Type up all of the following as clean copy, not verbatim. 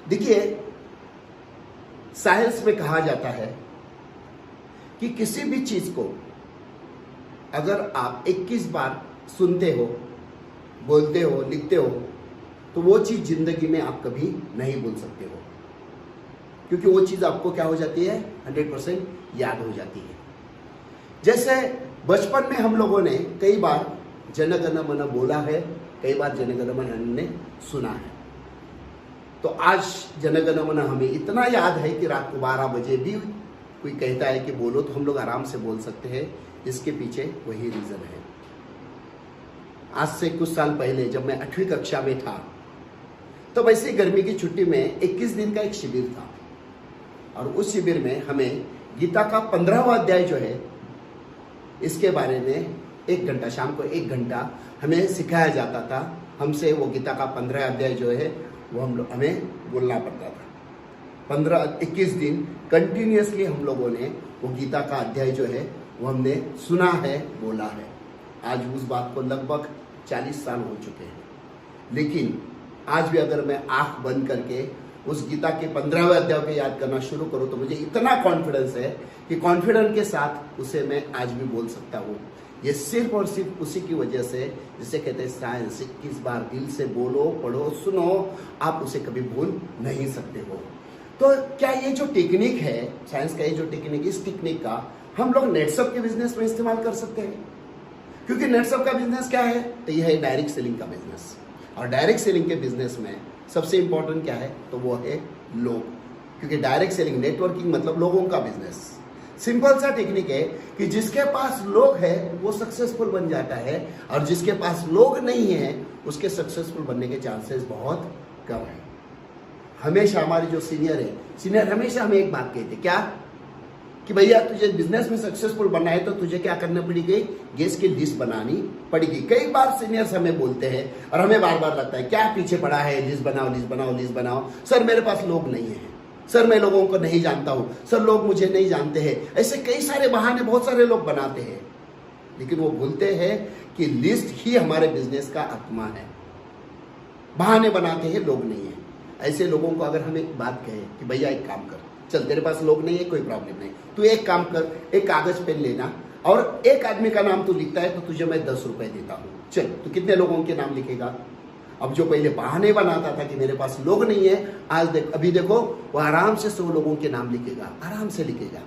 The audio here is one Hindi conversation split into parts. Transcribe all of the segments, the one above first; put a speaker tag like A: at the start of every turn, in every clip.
A: देखिए, साइंस में कहा जाता है कि किसी भी चीज को अगर आप 21 बार सुनते हो, बोलते हो, लिखते हो, तो वो चीज जिंदगी में आप कभी नहीं भूल सकते हो, क्योंकि वो चीज आपको क्या हो जाती है, 100% याद हो जाती है। जैसे बचपन में हम लोगों ने कई बार जन गण मन बोला है, कई बार जन गण मन हमने सुना है। तो आज जन गण मन हमें इतना याद है कि रात को 12 बजे भी कोई कहता है कि बोलो तो हम लोग आराम से बोल सकते हैं। इसके पीछे वही रीजन है। आज से कुछ साल पहले जब मैं 8वीं कक्षा में था, तो वैसे गर्मी की छुट्टी में 21 दिन का एक शिविर था, और उस शिविर में हमें गीता का 15वां अध्याय जो है, इसके बारे में 1 घंटा, शाम को 1 घंटा हमें सिखाया जाता था। हमसे वो गीता का 15 अध्याय जो है वो हमें बोलना पड़ता था। 21 दिन कंटिन्यूअसली हम लोगों ने वो गीता का अध्याय जो है वो हमने सुना है, बोला है। आज उस बात को लगभग 40 साल हो चुके हैं, लेकिन आज भी अगर मैं आंख बंद करके उस गीता के 15वें अध्याय को याद करना शुरू करूं तो मुझे इतना कॉन्फिडेंस है कि कॉन्फिडेंस के साथ उसे मैं आज भी बोल सकता हूं। ये सिर्फ और सिर्फ उसी की वजह से, जिसे कहते हैं साइंस, 21 बार दिल से बोलो, पढ़ो, सुनो, आप उसे कभी भूल नहीं सकते हो। तो क्या ये जो टेक्निक है साइंस का, ये जो टेक्निक, इस टेक्निक का हम लोग नेटसप के बिजनेस में इस्तेमाल कर सकते हैं? क्योंकि नेटसप का बिजनेस क्या है, तो यह है डायरेक्ट सेलिंग का बिजनेस। और डायरेक्ट सेलिंग के बिजनेस में सबसे इंपॉर्टेंट क्या है, तो वो है लोग। क्योंकि डायरेक्ट सेलिंग, नेटवर्किंग मतलब लोगों का बिजनेस। सिंपल सा टेक्निक है कि जिसके पास लोग है वो सक्सेसफुल बन जाता है, और जिसके पास लोग नहीं है उसके सक्सेसफुल बनने के चांसेस बहुत कम है। हमेशा हमारे जो सीनियर हमेशा हमें एक बात कहते, क्या कि भैया तुझे बिजनेस में सक्सेसफुल बनना है तो तुझे क्या करना पड़ेगी, गेस्ट की लिस्ट बनानी पड़ेगी। कई बार सीनियर्स हमें बोलते हैं और हमें बार बार लगता है क्या पीछे पड़ा है, लिस्ट बनाओ, लिस्ट बनाओ, लिस्ट बनाओ। सर मेरे पास लोग नहीं है, सर मैं लोगों को नहीं जानता हूं, सर लोग मुझे नहीं जानते हैं। ऐसे कई सारे बहाने बहुत सारे लोग बनाते हैं, लेकिन वो भूलते हैं कि लिस्ट ही हमारे बिजनेस का आत्मा है। बहाने बनाते हैं, लोग नहीं है। ऐसे लोगों को अगर हम एक बात कहें कि भैया एक काम कर, चल तेरे पास लोग नहीं है, कोई प्रॉब्लम नहीं, तू एक काम कर, एक कागज पेन लेना और एक आदमी का नाम तू लिखता है तो तुझे मैं 10 रुपए देता हूं। चल तू कितने लोगों के नाम लिखेगा? अब जो पहले बहाने बनाता था कि मेरे पास लोग नहीं है, आज अभी देखो वो आराम से 100 लोगों के नाम लिखेगा, आराम से लिखेगा।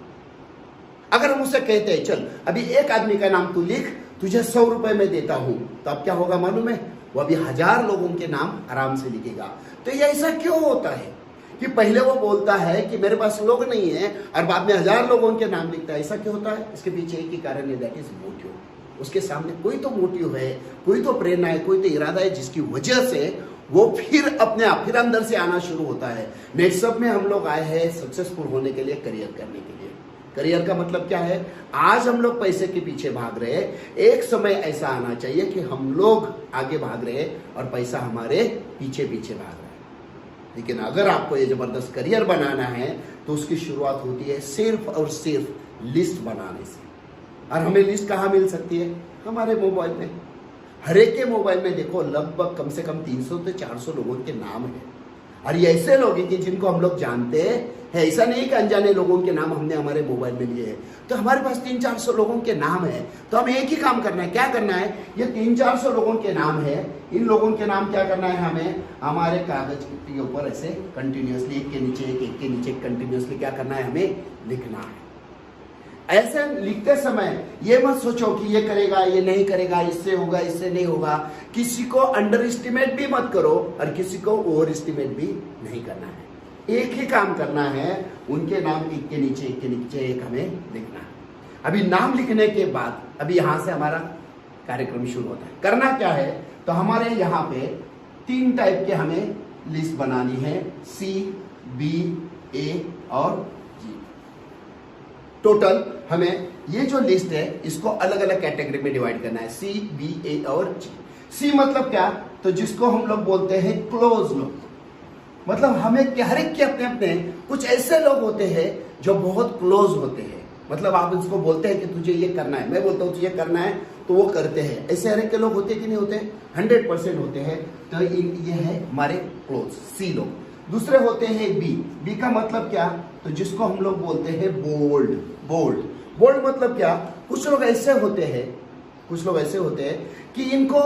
A: अगर हम उसे कहते हैं चल अभी एक आदमी का नाम तू लिख, तुझे 100 रुपए में देता हूं, तो अब क्या होगा मालूम है, वो अभी 1000 लोगों के नाम आराम से लिखेगा। तो ये ऐसा क्यों होता है कि पहले वो बोलता है कि मेरे पास लोग नहीं है और बाद में 1000 लोगों के नाम लिखता है? ऐसा क्यों होता है? इसके पीछे एक ही कारण है, दैट इज मोटिव। उसके सामने कोई तो मोटिव है, कोई तो प्रेरणा है, कोई तो इरादा है, जिसकी वजह से वो फिर अपने आप फिर अंदर से आना शुरू होता है। नेटसप में हम लोग आए हैं सक्सेसफुल होने के लिए, करियर करने के लिए। करियर का मतलब क्या है? आज हम लोग पैसे के पीछे भाग रहे हैं, एक समय ऐसा आना चाहिए कि हम लोग आगे भाग रहे हैं और पैसा हमारे पीछे पीछे भाग रहा है। लेकिन अगर आपको ये जबरदस्त करियर बनाना है तो उसकी शुरुआत होती है सिर्फ और सिर्फ लिस्ट बनाने से। और हमें लिस्ट कहाँ मिल सकती है? हमारे मोबाइल में। हर एक के मोबाइल में देखो लगभग कम से कम 300 से 400 लोगों के नाम है, और ये ऐसे लोग हैं कि जिनको हम लोग जानते हैं। ऐसा नहीं कि अनजाने लोगों के नाम हमने हमारे मोबाइल में लिए हैं। तो हमारे पास 300-400 लोगों के नाम है, तो हमें एक ही काम करना है। क्या करना है? ये 300-400 लोगों के नाम है, इन लोगों के नाम क्या करना है हमें? हमारे कागज के ऊपर ऐसे कंटिन्यूअसली एक के नीचे एक के नीचे कंटिन्यूअसली क्या करना है? हमें लिखना है। ऐसे लिखते समय ये मत सोचो कि ये करेगा, ये नहीं करेगा, इससे होगा, इससे नहीं होगा। किसी को अंडर एस्टिमेट भी मत करो और किसी को ओवर एस्टिमेट भी नहीं करना है। एक ही काम करना है, उनके नाम एक के नीचे एक हमें लिखना है। अभी नाम लिखने के बाद अभी यहां से हमारा कार्यक्रम शुरू होता है। करना क्या है? तो हमारे यहाँ पे 3 टाइप के हमें लिस्ट बनानी है, C, B, A और G। टोटल हमें ये जो लिस्ट है इसको अलग अलग कैटेगरी में डिवाइड करना है, C, B, A और G। C मतलब क्या? तो जिसको हम लोग बोलते हैं क्लोज लोग। मतलब हमें हर एक के अपने अपने कुछ ऐसे लोग होते हैं जो बहुत क्लोज होते हैं। मतलब आप इसको बोलते हैं कि तुझे ये करना है, मैं बोलता हूँ तुझे करना है, तो वो करते हैं। ऐसे हर एक के लोग होते कि नहीं होते? 100% होते हैं। तो ये है हमारे क्लोज, C लोग। दूसरे होते हैं बी। बी का मतलब क्या? तो जिसको हम लोग बोलते हैं बोल्ड। बोल्ड बोल्ड मतलब क्या? कुछ लोग ऐसे होते हैं कि इनको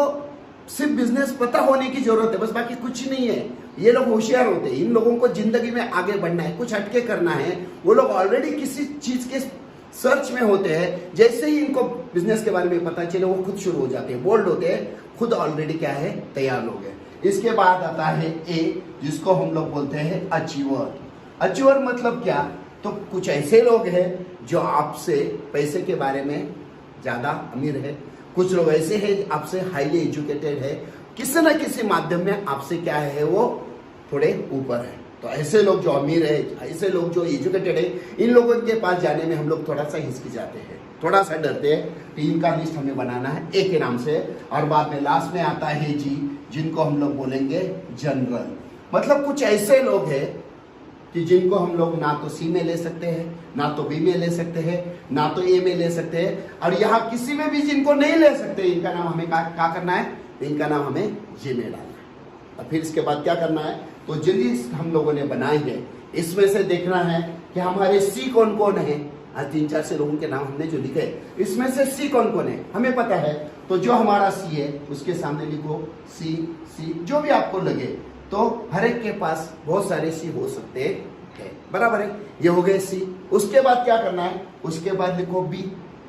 A: सिर्फ बिजनेस पता होने की जरूरत है, बस बाकी कुछ नहीं है। ये लोग होशियार होते हैं, इन लोगों को जिंदगी में आगे बढ़ना है, कुछ हटके करना है। वो लोग ऑलरेडी किसी चीज के सर्च में होते हैं, जैसे ही इनको बिजनेस के बारे में पता चले वो खुद शुरू हो जाते हैं, बोल्ड होते हैं, खुद ऑलरेडी क्या है, तैयार लोग हैं। इसके बाद आता है ए, जिसको हम लोग बोलते हैं अचीवर। अचीवर मतलब क्या? तो कुछ ऐसे लोग हैं जो आपसे पैसे के बारे में ज्यादा अमीर है, कुछ लोग ऐसे हैं आपसे हाईली एजुकेटेड है, किसी न किसी माध्यम में आपसे क्या है, वो थोड़े ऊपर है। तो ऐसे लोग जो अमीर है, ऐसे लोग जो एजुकेटेड है, इन लोगों के पास जाने में हम लोग थोड़ा सा हिचकी जाते हैं, थोड़ा सा डरते हैं। तो इनका लिस्ट हमें बनाना है ए के नाम से। और बाद में लास्ट में आता है जी, जिनको हम लोग बोलेंगे जनरल। मतलब कुछ ऐसे लोग हैं कि जिनको हम लोग ना तो सी में ले सकते हैं, ना तो बी में ले सकते हैं, ना तो ए में ले सकते हैं, और यहाँ किसी में भी जिनको नहीं ले सकते, इनका नाम हमें क्या करना है? इनका नाम हमें जी में डालना है। और फिर इसके बाद क्या करना है? तो जो लिस्ट हम लोगों ने बनाई है, इसमें से देखना है कि हमारे सी कौन कौन है। आज 3-4 से लोगों के नाम हमने जो लिखे, इसमें से सी कौन कौन है हमें पता है। तो जो हमारा सी है उसके सामने लिखो सी, सी जो भी आपको लगे। तो हर एक के पास बहुत सारे सी हो सकते हैं, बराबर है। ये हो गए सी। उसके बाद क्या करना है? उसके बाद लिखो बी।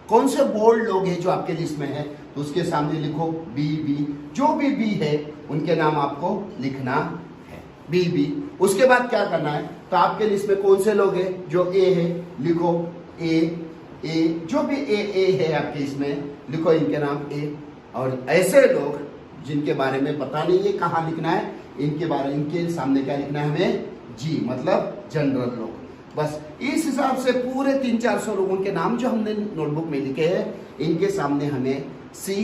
A: कौन से बोल्ड लोग हैं जो आपके लिस्ट में है, तो उसके सामने लिखो बी, बी। जो भी बी है उनके नाम आपको लिखना है, बी, बी। उसके बाद क्या करना है? तो आपके लिस्ट में कौन से लोग हैं जो ए है, लिखो ए, ए। जो भी ए है आपके इसमें, लिखो इनके नाम ए। और ऐसे लोग जिनके बारे में पता नहीं है कहाँ लिखना है, इनके सामने क्या लिखना है हमें? जी, मतलब जनरल लोग। बस इस हिसाब से पूरे 300-400 लोगों के नाम जो हमने नोटबुक में लिखे हैं, इनके सामने हमें सी,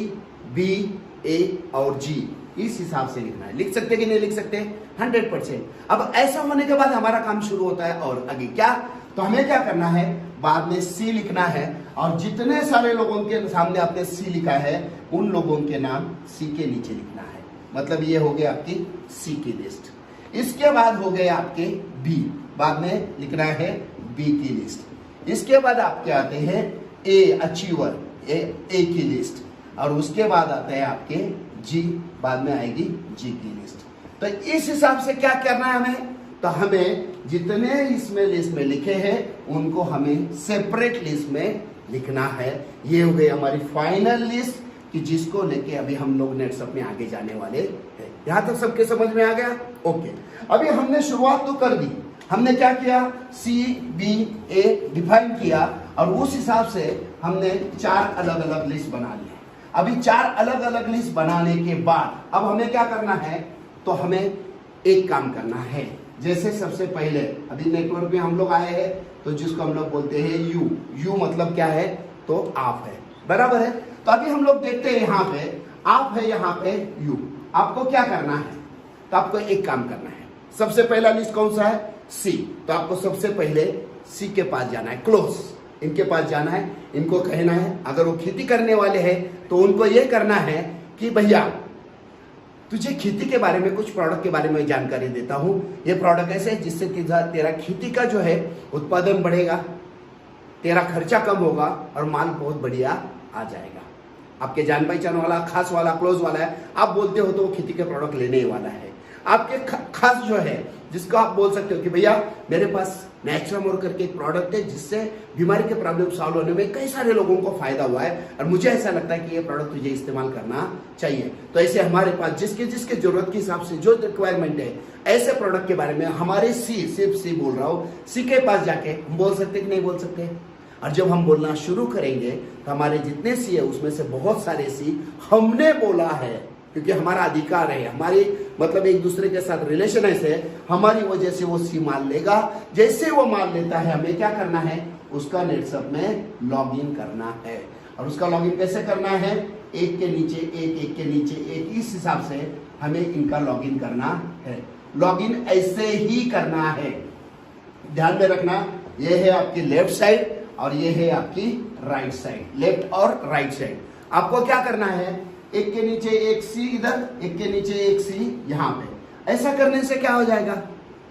A: बी, ए और जी इस हिसाब से लिखना है। लिख सकते कि नहीं लिख सकते? 100%। अब ऐसा होने के बाद हमारा काम शुरू होता है। और आगे क्या? तो हमें क्या करना है? बाद में सी लिखना है, और जितने सारे लोगों के सामने आपने सी लिखा है, उन लोगों के नाम सी के नीचे लिखना है। मतलब ये हो गया आपकी सी की लिस्ट। इसके बाद हो गए आपके बी, बाद में लिखना है बी की लिस्ट। इसके बाद आपके आते हैं ए, अचीवर, ए की लिस्ट। और उसके बाद आता है आपके जी, बाद में आएगी जी की लिस्ट। तो इस हिसाब से क्या करना है हमें? तो हमें जितने इसमें लिस्ट में लिखे हैं उनको हमें सेपरेट लिस्ट में लिखना है। ये हो गई हमारी फाइनल लिस्ट कि जिसको लेके अभी हम लोग नेटसप में आगे जाने वाले हैं। यहां तक सबके समझ में आ गया? ओके। अभी हमने शुरुआत तो कर दी। हमने क्या किया? सी, बी, ए डिफाइन किया, और उस हिसाब से हमने 4 अलग अलग लिस्ट बना लिया। अभी 4 अलग अलग लिस्ट बनाने के बाद अब हमें क्या करना है? तो हमें एक काम करना है। जैसे सबसे पहले अभी नेटवर्क में हम लोग आए हैं, तो जिसको हम लोग बोलते हैं यू। यू मतलब क्या है? तो आप है, बराबर है। तो अभी हम लोग देखते हैं यहाँ पे आप है, यहाँ पे यू। आपको क्या करना है? तो आपको एक काम करना है। सबसे पहला लिस्ट कौन सा है? सी। तो आपको सबसे पहले सी के पास जाना है, क्लोज, इनके पास जाना है। इनको कहना है, अगर वो खेती करने वाले हैं तो उनको ये करना है कि भैया तुझे खेती के बारे में, कुछ प्रोडक्ट के बारे में जानकारी देता हूं। ये प्रोडक्ट ऐसे है जिससे तेरा खेती का जो है उत्पादन बढ़ेगा, तेरा खर्चा कम होगा और माल बहुत बढ़िया आ जाएगा। आपके जान पहचान वाला, खास वाला, क्लोज वाला है, आप बोलते हो तो वो खेती के प्रोडक्ट लेने वाला है। आपके खास जो है जिसको आप बोल सकते हो कि भैया मेरे पास नेचुरमोर करके एक प्रोडक्ट है जिससे बीमारी के प्रॉब्लम सॉल्व होने में कई सारे लोगों को फायदा हुआ है, और मुझे ऐसा लगता है कि ये प्रोडक्ट तुझे इस्तेमाल करना चाहिए। तो ऐसे हमारे पास जिसके जरूरत के हिसाब से जो रिक्वायरमेंट है, ऐसे प्रोडक्ट के बारे में हमारे सी, सिर्फ सी बोल रहा हूँ, सी के पास जाके हम बोल सकते कि नहीं बोल सकते? और जब हम बोलना शुरू करेंगे तो हमारे जितने सी है उसमें से बहुत सारे सी हमने बोला है, क्योंकि हमारा अधिकार है, हमारी मतलब एक दूसरे के साथ रिलेशन ऐसे है, हमारी वजह से वो सी माल लेगा। जैसे वो माल लेता है, हमें क्या करना है? उसका नेटसप में लॉगिन करना है। और उसका लॉगिन कैसे करना है? एक के नीचे एक, एक के नीचे एक, इस हिसाब से हमें इनका लॉगिन करना है। लॉगिन ऐसे ही करना है, ध्यान में रखना। ये है आपकी लेफ्ट साइड और ये है आपकी राइट साइड, लेफ्ट और राइट साइड। आपको क्या करना है? एक के नीचे एक सी इधर, एक के नीचे एक सी यहाँ पे। ऐसा करने से क्या हो जाएगा?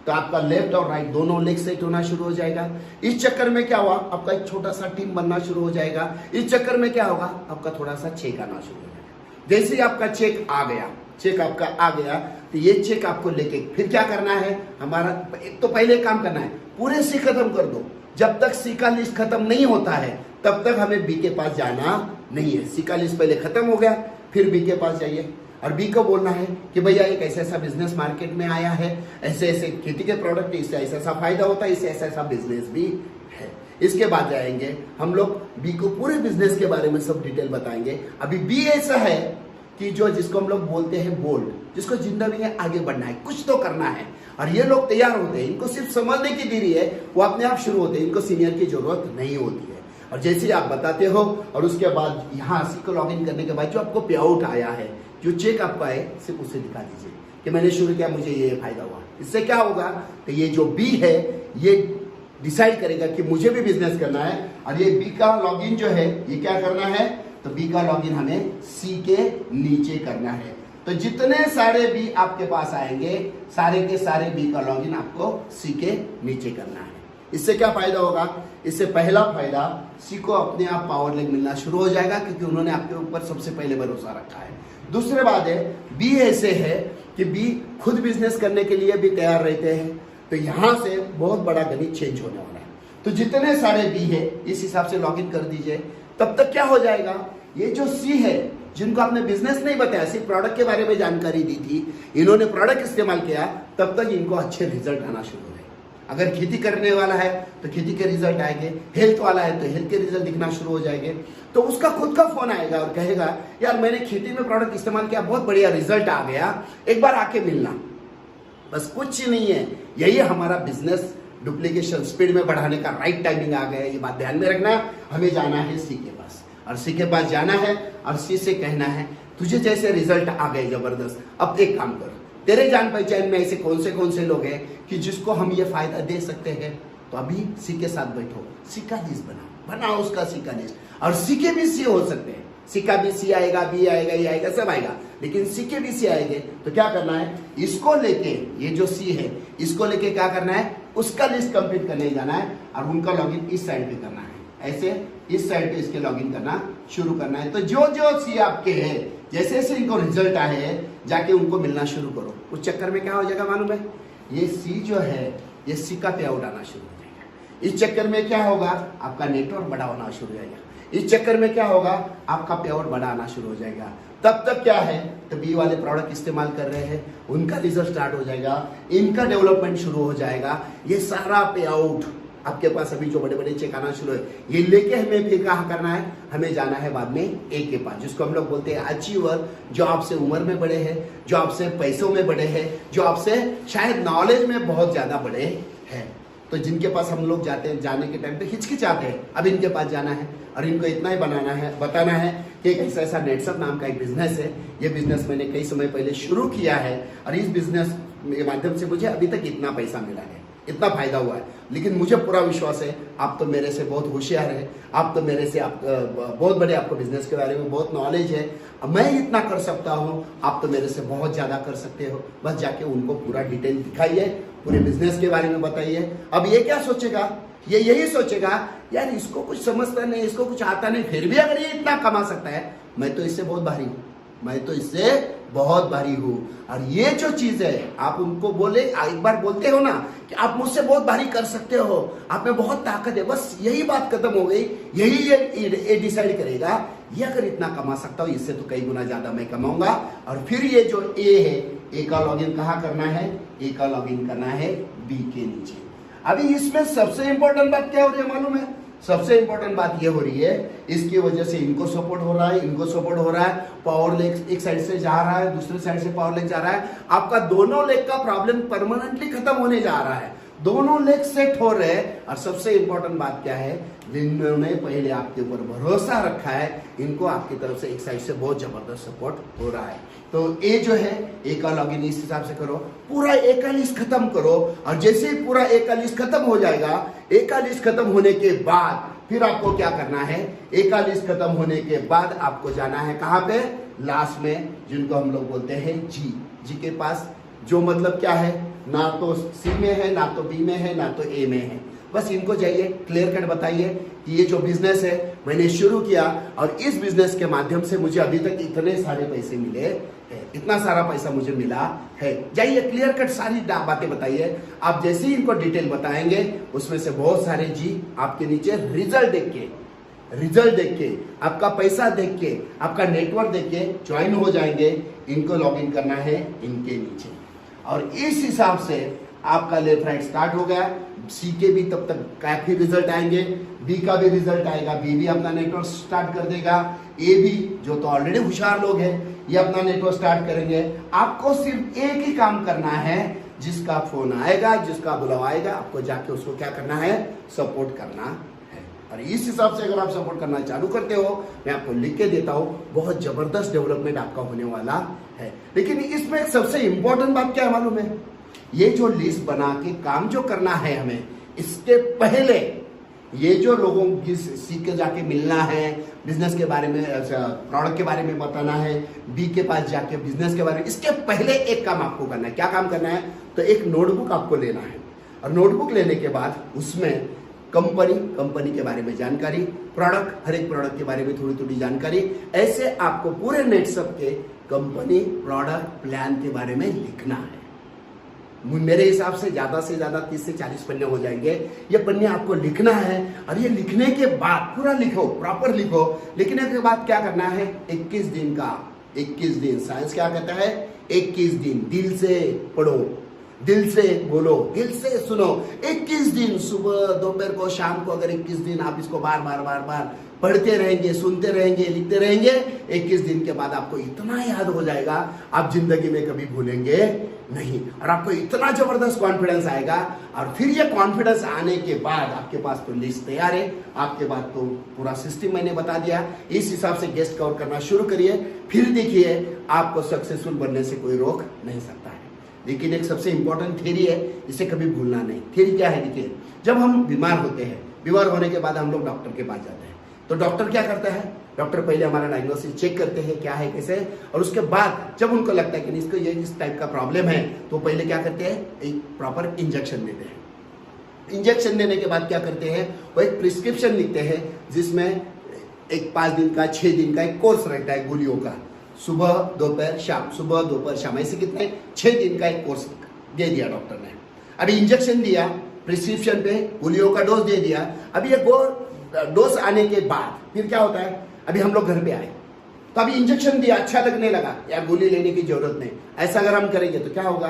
A: तो आपका लेफ्ट और राइट दोनों लेग सेट होना शुरू हो जाएगा। इस चक्कर में क्या हुआ, आपका एक छोटा सा टीम बनना शुरू हो जाएगा। इस चक्कर में क्या होगा, आपका थोड़ा सा चेक आना शुरू हो जाएगा। जैसे ही आपका चेक आ गया, चेक आपका आ गया, तो ये चेक आपको लेके फिर क्या करना है, हमारा एक तो पहले काम करना है, पूरे सी खत्म कर दो। जब तक सी का लिस्ट खत्म नहीं होता है तब तक हमें बी के पास जाना नहीं है। सी का लिस्ट पहले खत्म हो गया, फिर बी के पास जाइए और बी को बोलना है कि भैया एक ऐसा ऐसा बिजनेस मार्केट में आया है, ऐसे ऐसे खेती के प्रोडक्ट, इससे ऐसा ऐसा फायदा होता है, इससे ऐसा ऐसा बिजनेस भी है। इसके बाद जाएंगे हम लोग बी को पूरे बिजनेस के बारे में सब डिटेल बताएंगे। अभी बी ऐसा है कि जो जिसको हम लोग बोलते हैं बोल्ड, जिसको जिंदगी में आगे बढ़ना है, कुछ तो करना है, और ये लोग तैयार होते हैं। इनको सिर्फ समझने की देरी है, वो अपने आप शुरू होते हैं, इनको सीनियर की जरूरत नहीं होती है। और जैसे आप बताते हो और उसके बाद यहाँ सी को लॉग इन करने के बाद जो आपको पे आउट आया है, जो चेक आपका है, सिर्फ उसे दिखा दीजिए कि मैंने शुरू किया, मुझे ये फायदा हुआ। इससे क्या होगा, तो ये जो बी है ये डिसाइड करेगा कि मुझे भी बिजनेस करना है, और ये बी का लॉगिन जो है ये क्या करना है, तो बी का लॉगिन हमें सी के नीचे करना है। तो जितने सारे बी आपके पास आएंगे, सारे के सारे बी का लॉगिन आपको सी के नीचे करना है। इससे क्या फायदा होगा, इससे पहला फायदा, सी को अपने आप पावर लेग मिलना शुरू हो जाएगा, क्योंकि उन्होंने आपके ऊपर सबसे पहले भरोसा रखा है। दूसरी बात है, बी ऐसे है कि बी खुद बिजनेस करने के लिए भी तैयार रहते हैं, तो यहां से बहुत बड़ा गणित चेंज होने वाला है। तो जितने सारे बी है इस हिसाब से लॉगिन कर दीजिए। तब तक क्या हो जाएगा, ये जो सी है, जिनको आपने बिजनेस नहीं बताया, सिर्फ प्रोडक्ट के बारे में जानकारी दी थी, इन्होंने प्रोडक्ट इस्तेमाल किया, तब तक इनको अच्छे रिजल्ट आना शुरू हुए। अगर खेती करने वाला है तो खेती के रिजल्ट आएंगे, हेल्थ वाला है तो हेल्थ के रिजल्ट दिखना शुरू हो जाएंगे। तो उसका खुद का फोन आएगा और कहेगा, यार मैंने खेती में प्रोडक्ट इस्तेमाल किया, बहुत बढ़िया रिजल्ट आ गया, एक बार आके मिलना। बस कुछ नहीं है, यही हमारा बिजनेस डुप्लीकेशन स्पीड में बढ़ाने का राइट टाइमिंग आ गया। ये बात ध्यान में रखना। हमें जाना है सी के पास, और सी के पास जाना है और सी से कहना है, तुझे जैसे रिजल्ट आ गए जबरदस्त, अब एक काम कर, तेरे जान पहचान में ऐसे कौन से लोग हैं कि जिसको हम ये फायदा दे सकते हैं, तो अभी सी के साथ बैठो, सी का लिस्ट बनाओ उसका सी का लिस्ट। और सी के भी सी हो सकते हैं, सी का भी सी आएगा, बी आएगा, ये आएगा, सब आएगा, लेकिन सी के भी सी आएंगे। तो क्या करना है, इसको लेके, ये जो सी है इसको लेके क्या करना है, उसका लिस्ट कंप्लीट करने जाना है, और उनका लॉगिन इस साइड पे करना है। ऐसे इस साइड पे इसके लॉगिन करना शुरू करना है। तो जो जो सी आपके हैं, जैसे जैसे इनको रिजल्ट आए हैं, जाके उनको मिलना शुरू करो। उस चक्कर में क्या हो जाएगा मालूम है, ये सी जो है ये सी का पे आउट आना शुरू हो जाएगा। इस चक्कर में क्या होगा, आपका नेटवर्क बड़ा होना शुरू हो जाएगा। इस चक्कर में क्या होगा, आपका पे आउट बड़ा आना शुरू हो जाएगा। तब तक क्या है, तो बी वाले प्रोडक्ट इस्तेमाल कर रहे हैं, उनका रिजल्ट स्टार्ट हो जाएगा, इनका डेवलपमेंट शुरू हो जाएगा। ये सारा पे आउट आपके पास अभी जो बड़े बड़े चेक आना शुरू है, ये लेके हमें फिर कहाँ करना है, हमें जाना है बाद में ए के पास, जिसको हम लोग बोलते हैं अचीवर, जो आपसे उम्र में बड़े हैं, जो आपसे पैसों में बड़े हैं, जो आपसे शायद नॉलेज में बहुत ज्यादा बड़े हैं। तो जिनके पास हम लोग जाते हैं, जाने के टाइम पे हिचकिचाते हैं, अब इनके पास जाना है और इनको इतना ही बताना है कि एक ऐसा नेटसअप नाम का एक बिजनेस है। ये बिजनेस मैंने कई समय पहले शुरू किया है, और इस बिजनेस के माध्यम से मुझे अभी तक इतना पैसा मिला है, इतना फायदा हुआ है। लेकिन मुझे पूरा विश्वास है, आप तो मेरे से बहुत होशियार है, आप तो मेरे से बहुत बड़े, आपको बिजनेस के बारे में बहुत नॉलेज है, मैं इतना कर सकता हूँ, आप तो मेरे से बहुत ज्यादा कर सकते हो। बस जाके उनको पूरा डिटेल दिखाइए, पूरे बिजनेस के बारे में बताइए। अब ये क्या सोचेगा, ये यही सोचेगा, यार इसको कुछ समझता नहीं, इसको कुछ आता नहीं, फिर भी अगर ये इतना कमा सकता है, मैं तो इससे बहुत भारी हूँ, मैं तो इससे बहुत भारी हूँ। और ये जो चीज है, आप उनको बोले, एक बार बोलते हो ना कि आप मुझसे बहुत भारी कर सकते हो, आप में बहुत ताकत है, बस यही बात खत्म हो गई। यही ये डिसाइड करेगा, ये अगर इतना कमा सकता हूँ, इससे तो कई गुना ज्यादा मैं कमाऊंगा। और फिर ये जो ए है, ए का लॉगिन कहाँ करना है, ए का लॉगिन करना है बी के नीचे। अभी इसमें सबसे इंपॉर्टेंट बात क्या हो रही है मालूम है, सबसे इंपॉर्टेंट बात ये हो रही है, इसकी वजह से इनको सपोर्ट हो रहा है, इनको सपोर्ट हो रहा है, पावर लेग एक साइड से जा रहा है, दूसरे साइड से पावर लेग जा रहा है। आपका दोनों लेग का प्रॉब्लम परमानेंटली खत्म होने जा रहा है, दोनों लेग सेट हो रहे हैं। और सबसे इंपॉर्टेंट बात क्या है, जिन्होंने पहले आपके ऊपर भरोसा रखा है, इनको आपकी तरफ से एक साइड से बहुत जबरदस्त सपोर्ट हो रहा है। तो ए जो है, ए का लॉगिन इस हिसाब से करो, पूरा ए का लिस्ट खत्म करो। और जैसे ही पूरा ए का लिस्ट खत्म हो जाएगा, ए का लिस्ट खत्म होने के बाद फिर आपको क्या करना है, ए का लिस्ट खत्म होने के बाद आपको जाना है कहाँ पे, लास्ट में, जिनको हम लोग बोलते हैं जी के पास, जो मतलब क्या है, ना तो सी में है, ना तो बी में है, ना तो ए में है। बस इनको जाइए क्लियर कट बताइए कि ये जो बिजनेस है मैंने शुरू किया और इस बिजनेस के माध्यम से मुझे अभी तक इतने सारे पैसे मिले हैं, इतना सारा पैसा मुझे मिला है। जाइए क्लियर कट सारी बातें बताइए। आप जैसे ही इनको डिटेल बताएंगे उसमें से बहुत सारे जी आपके नीचे रिजल्ट देख के आपका पैसा देख के आपका नेटवर्क देख के ज्वाइन हो जाएंगे। इनको लॉगिन करना है इनके नीचे और इस हिसाब से आपका लेफ्ट राइट स्टार्ट हो गया। सी के भी तब तक काफी रिजल्ट आएंगे, बी का भी रिजल्ट आएगा, बी भी अपना नेटवर्क स्टार्ट कर देगा, ए भी जो तो ऑलरेडी होशियार लोग हैं ये अपना नेटवर्क स्टार्ट करेंगे। आपको सिर्फ एक ही काम करना है, जिसका फोन आएगा, जिसका बुलावा आएगा, आपको जाके उसको क्या करना है, सपोर्ट करना है। और इस हिसाब से अगर आप सपोर्ट करना चालू करते हो, मैं आपको लिख के देता हूं, बहुत जबरदस्त डेवलपमेंट आपका होने वाला है। लेकिन इसमें एक सबसे इंपॉर्टेंट बात क्या है मालूम है, ये जो लिस्ट बना के काम जो करना है हमें, इसके पहले ये जो लोगों की सीख के जाके मिलना है, बिजनेस के बारे में, प्रोडक्ट के बारे में बताना है, बी के पास जाके बिजनेस के बारे में, इसके पहले एक काम आपको करना है। क्या काम करना है, तो एक नोटबुक आपको लेना है और नोटबुक लेने के बाद उसमें कंपनी के बारे में जानकारी, प्रोडक्ट, हर एक प्रोडक्ट के बारे में थोड़ी थोड़ी जानकारी, ऐसे आपको पूरे नेटसप के कंपनी प्रोडक्ट प्लान के बारे में लिखना है। मेरे हिसाब से ज्यादा 30 से 40 पन्ने हो जाएंगे। ये पन्ने आपको लिखना है और ये लिखने के बाद पूरा लिखो, प्रॉपर लिखो। लिखने के बाद क्या करना है, 21 दिन का 21 दिन, साइंस क्या कहता है, 21 दिन दिल से पढ़ो, दिल से बोलो, दिल से सुनो। 21 दिन सुबह, दोपहर को, शाम को, अगर 21 दिन आप इसको बार बार पढ़ते रहेंगे, सुनते रहेंगे, लिखते रहेंगे, 21 दिन के बाद आपको इतना याद हो जाएगा, आप जिंदगी में कभी भूलेंगे नहीं और आपको इतना जबरदस्त कॉन्फिडेंस आएगा। और फिर ये कॉन्फिडेंस आने के बाद आपके पास तो लिस्ट तैयार है, आपके पास तो पूरा सिस्टम मैंने बता दिया, इस हिसाब से गेस्ट कवर करना शुरू करिए। फिर देखिए आपको सक्सेसफुल बनने से कोई रोक नहीं सकता है। लेकिन एक सबसे इंपॉर्टेंट थ्योरी है, इसे कभी भूलना नहीं। थ्योरी क्या है, देखिए, जब हम बीमार होते हैं, बीमार होने के बाद हम लोग डॉक्टर के पास जाते हैं, तो डॉक्टर क्या करता है, डॉक्टर पहले हमारा डायग्नोसिस चेक करते हैं क्या है कैसे, और उसके बाद जब उनको लगता है कि इसको ये इस टाइप का प्रॉब्लम है, तो पहले क्या करते हैं, एक प्रॉपर इंजेक्शन देते हैं। इंजेक्शन देने के बाद क्या करते हैं, वो एक प्रिस्क्रिप्शन लिखते हैं जिसमें एक 5 दिन का 6 दिन का एक कोर्स रहता है गोलियों का, सुबह दोपहर शाम, सुबह दोपहर शाम, ऐसे कितने 6 दिन का एक कोर्स दे दिया डॉक्टर ने। अभी इंजेक्शन दिया, प्रिस्क्रिप्शन पे गोलियों का डोज दे दिया। अभी ये डोज आने के बाद फिर क्या होता है, अभी हम लोग घर पे आए तो अभी इंजेक्शन दिया, अच्छा लगने लगा, यार गोली लेने की जरूरत नहीं, ऐसा अगर हम करेंगे तो क्या होगा,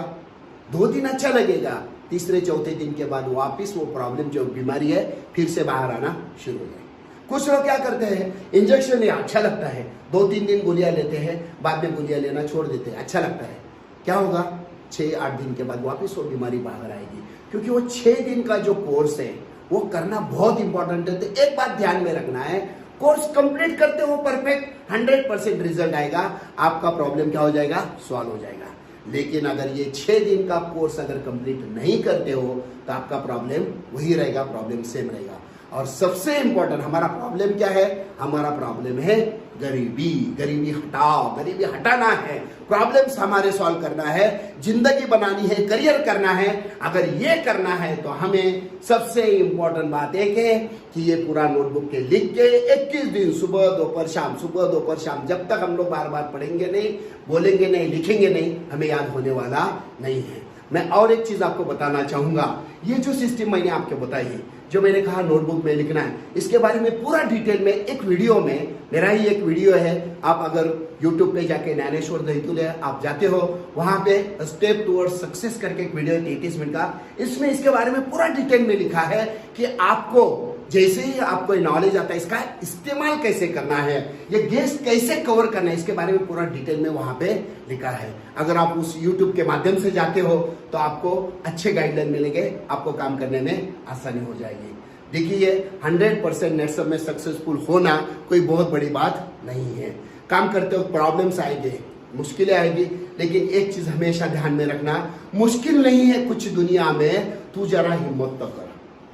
A: 2 दिन अच्छा लगेगा, तीसरे चौथे दिन के बाद वापिस वो प्रॉब्लम जो बीमारी है फिर से बाहर आना शुरू हो जाए। कुछ लोग क्या करते हैं, इंजेक्शन लिया, अच्छा लगता है, 2-3 दिन गोलियां लेते हैं, बाद में गोलियां लेना छोड़ देते हैं, अच्छा लगता है, क्या होगा, 6-8 दिन के बाद वापिस वो बीमारी बाहर आएगी। क्योंकि वो 6 दिन का जो कोर्स है वो करना बहुत इंपॉर्टेंट है। तो एक बात ध्यान में रखना है, कोर्स कंप्लीट करते हो परफेक्ट 100% रिजल्ट आएगा, आपका प्रॉब्लम क्या हो जाएगा, सॉल्व हो जाएगा। लेकिन अगर ये 6 दिन का कोर्स अगर कंप्लीट नहीं करते हो तो आपका प्रॉब्लम वही रहेगा, प्रॉब्लम सेम रहेगा। और सबसे इंपॉर्टेंट हमारा प्रॉब्लम क्या है, हमारा प्रॉब्लम है गरीबी। गरीबी हटाओ, गरीबी हटाना है, प्रॉब्लम्स हमारे सॉल्व करना है, जिंदगी बनानी है, करियर करना है। अगर ये करना है तो हमें सबसे इंपॉर्टेंट बात एक है कि ये पूरा नोटबुक के लिख के 21 दिन सुबह दोपहर शाम, सुबह दोपहर शाम, जब तक हम लोग बार बार पढ़ेंगे नहीं, बोलेंगे नहीं, लिखेंगे नहीं, हमें याद होने वाला नहीं है। मैं और एक चीज आपको बताना चाहूंगा, ये जो सिस्टम मैंने आपको बताई है, जो मैंने कहा नोटबुक में लिखना है, इसके बारे में पूरा डिटेल में एक वीडियो में, मेरा ही एक वीडियो है, आप अगर YouTube पे जाके ज्ञानेश्वर दहितुले आप जाते हो, वहां पे स्टेप टुवर्ड सक्सेस करके एक वीडियो है 33 मिनट का, इसमें इसके बारे में पूरा डिटेल में लिखा है कि आपको जैसे ही आपको नॉलेज आता है इसका इस्तेमाल कैसे करना है, ये गेस्ट कैसे कवर करना है, इसके बारे में पूरा डिटेल में वहां पे लिखा है। अगर आप उस YouTube के माध्यम से जाते हो तो आपको अच्छे गाइडलाइन मिलेंगे, आपको काम करने में आसानी हो जाएगी। देखिए 100% नेटसप में सक्सेसफुल होना कोई बहुत बड़ी बात नहीं है। काम करते वक्त प्रॉब्लम्स आएंगे, मुश्किलें आएगी, लेकिन एक चीज हमेशा ध्यान में रखना, मुश्किल नहीं है कुछ दुनिया में, तू जरा हिम्मत तो कर।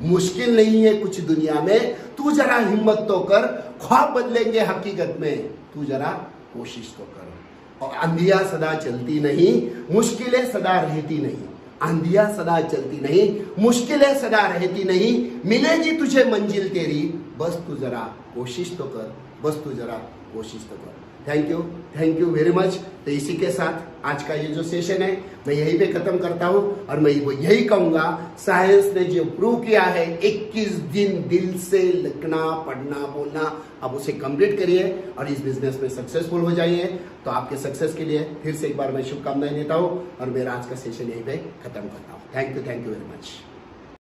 A: मुश्किल नहीं है कुछ दुनिया में, तू जरा हिम्मत तो कर, ख्वाब बदलेंगे हकीकत में, तू जरा कोशिश तो कर। और अंधिया सदा चलती नहीं, मुश्किलें सदा रहती नहीं, आंधियां सदा चलती नहीं, मुश्किलें सदा रहती नहीं, मिलेगी तुझे मंजिल तेरी, बस तू जरा कोशिश तो कर, बस तू जरा कोशिश तो कर। Thank you very much. तो इसी के साथ आज का ये जो सेशन है मैं यहीं पे खत्म करता हूं और मैं वो यही कहूंगा, साइंस ने जो प्रूव किया है 21 दिन दिल से लिखना, पढ़ना, बोलना, अब उसे कंप्लीट करिए और इस बिजनेस में सक्सेसफुल हो जाइए। तो आपके सक्सेस के लिए फिर से एक बार मैं शुभकामनाएं देता हूं और मेरा आज का सेशन यहीं पे खत्म करता हूं। Thank you very much.